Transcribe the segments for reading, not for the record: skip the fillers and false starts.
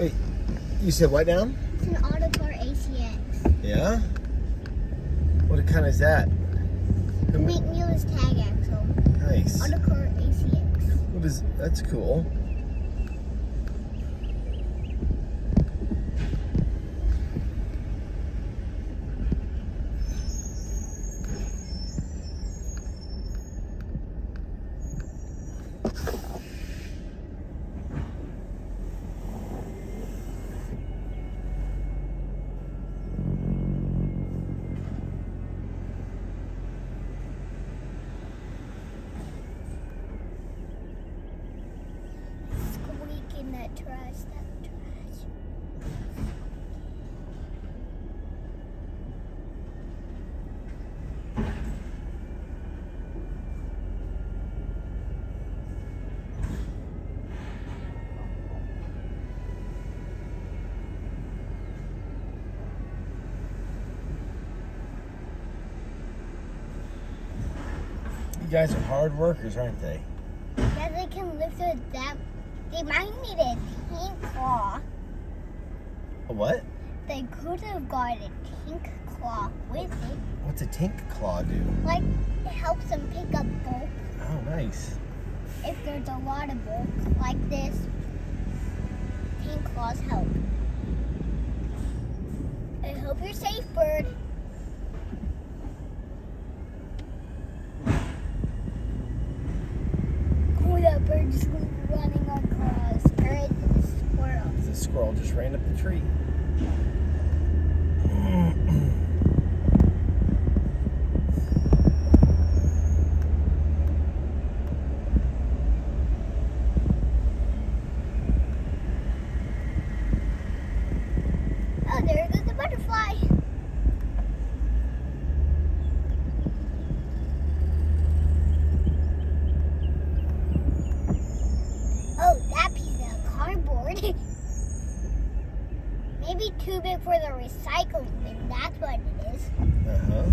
Wait, you said what now? It's an Autocar ACX. Yeah? What kind is that? Wheelless tag axle. Nice. Autocar ACX. What is, that's cool. Squeaking that trash. You guys are hard workers, aren't they? Yeah, they can lift it that. They might need a tank claw. A what? They could have got a tank claw with it. What's a tank claw do? Like, it helps them pick up bulk. Oh, nice. If there's a lot of bulk like this, tank claws help. I hope you're safe, bird. Oh, that bird just went running across. Or it did a squirrel. The squirrel just ran up the tree. Oh, there goes the butterfly. Oh, that piece of cardboard. Maybe too big for the recycling bin. That's what it is. Uh-huh.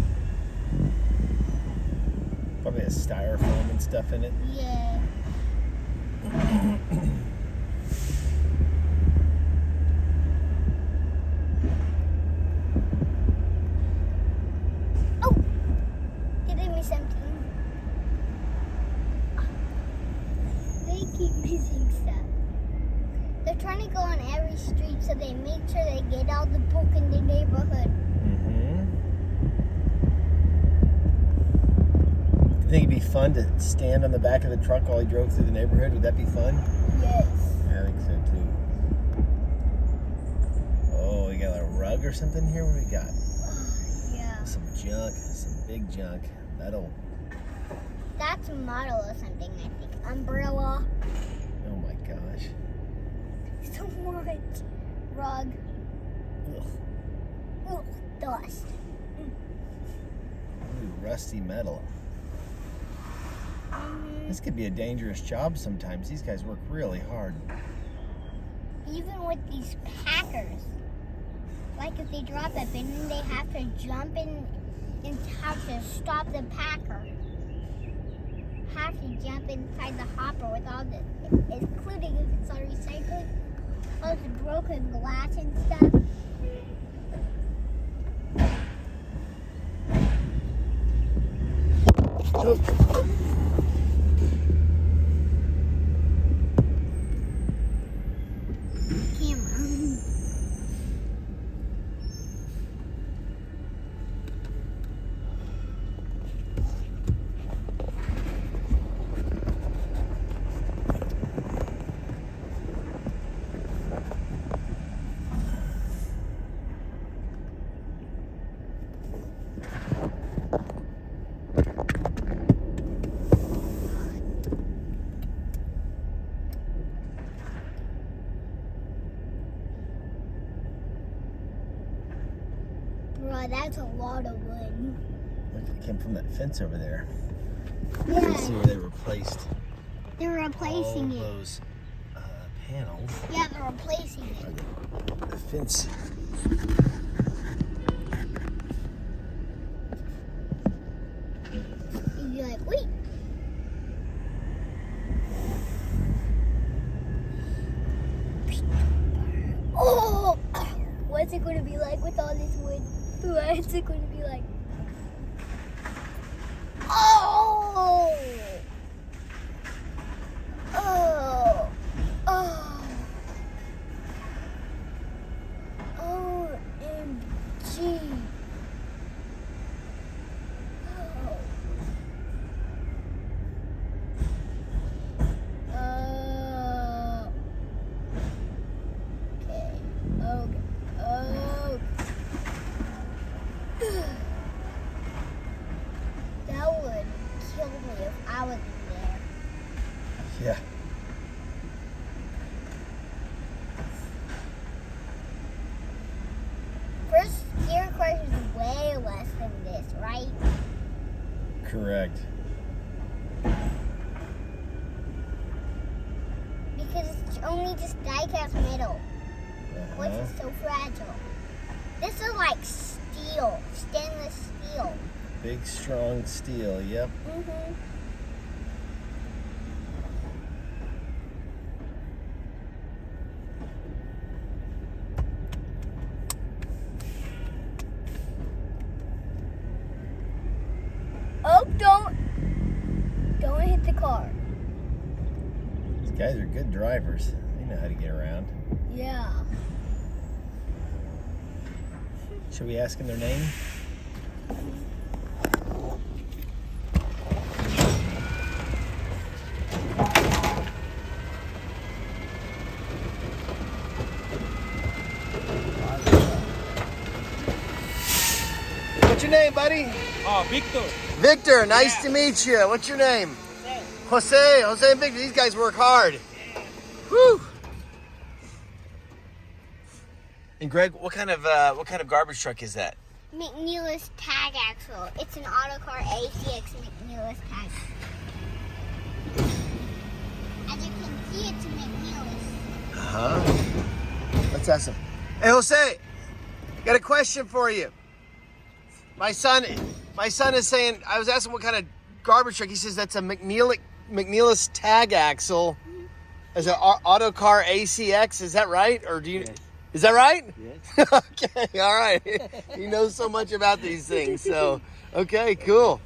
Probably has styrofoam and stuff in it. Yeah. Oh! Did they miss something? They keep missing stuff. They're trying to go on every street so they make sure they get all the bulk in the neighborhood. You think it'd be fun to stand on the back of the truck while he drove through the neighborhood? Would that be fun? Yes. Yeah, I think so too. Oh, we got a rug or something here? What do we got? Yeah. Some junk, some big junk. Metal. That's a model or something, I think. Umbrella. Oh my gosh. So much. Rug. Ugh. Ugh, dust. Ooh, rusty metal. This could be a dangerous job sometimes. These guys work really hard. Even with these packers. Like if they drop a bin, they have to jump in and have to stop the packer. Have to jump inside the hopper with all the, including if it's all recycled, all the broken glass and stuff. Camera. Bro, that's a lot of wood. Look, it came from that fence over there. You Yeah, can see where they replaced they're replacing all it. those panels. Yeah, they're replacing it. The fence. You'd be like, wait. What's it going to be like with all this wood? What's it going to be like? Oh! Oh! Oh! OMG! That would kill me if I was in there. Yeah. First gear crush is way less than this, right? Correct. Because it's only just die-cast metal, which is so fragile. This is like steel, stainless steel. Big, strong steel. Yep. Mm-hmm. Oh, don't hit the car. These guys are good drivers. They know how to get around. Yeah. Should we ask them their name? What's your name, buddy? Oh, Victor. Victor, nice to meet you. What's your name? Jose and Victor. These guys work hard. Whew. And Greg, what kind of garbage truck is that? McNeilus tag axle. It's an Autocar ACX McNeilus tag. As you can see, it's a McNeilus. Let's ask him. Hey, Jose, got a question for you. My son is saying, I was asking what kind of garbage truck. He says that's a McNeilus tag axle. As an Autocar ACX. Is that right? Or do you? Yes. Is that right? Yes. Okay, all right. He knows so much about these things. So, okay, cool.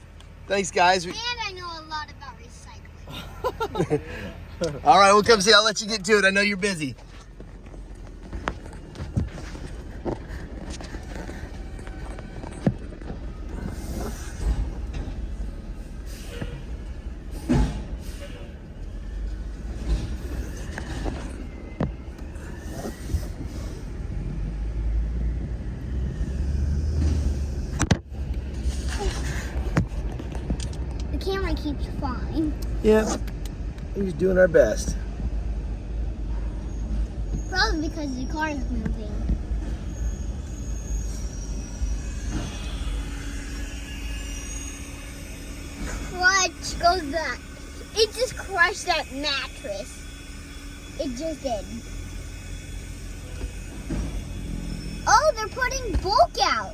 Thanks, guys. And I know a lot about recycling. All right, we'll come see. I'll let you get to it. I know you're busy. The camera keeps falling. Yeah, we're just doing our best. Probably because the car is moving. Clutch goes back. It just crushed that mattress. It just did. Oh, they're putting bulk out.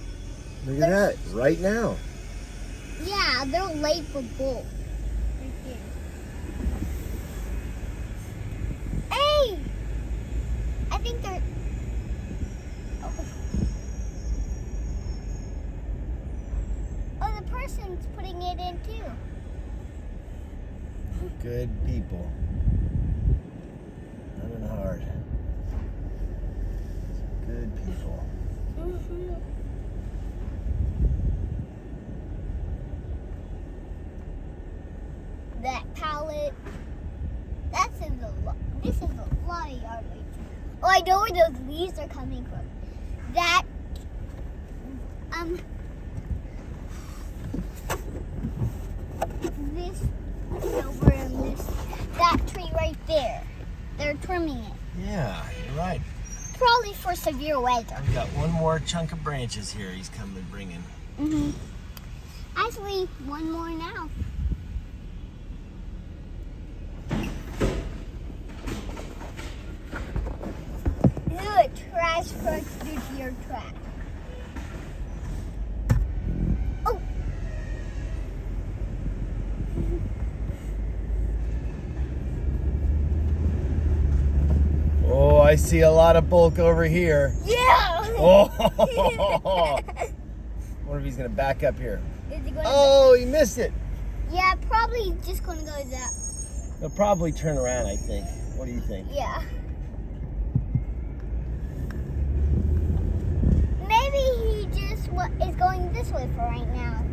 Look at that, right now. Yeah, they're late for bulk. Right there. Hey! I think they're... Oh, the person's putting it in too. Good people. Running hard. Good people. Mm-hmm. That pallet. This is a lot of yard waste. Oh, I know where those leaves are coming from. That this over and that tree right there. They're trimming it. Yeah, you're right. Probably for severe weather. I've got one more chunk of branches here he's coming bringing. Mm-hmm. Actually, one more now. Ooh, a trash truck through your track. Oh! Oh, I see a lot of bulk over here. Yeah. Oh. Wonder if he's gonna back up here. Is he going Oh, he missed it. Yeah, probably just gonna go that. He'll probably turn around, I think. What do you think? Yeah. Maybe he just is going this way for right now.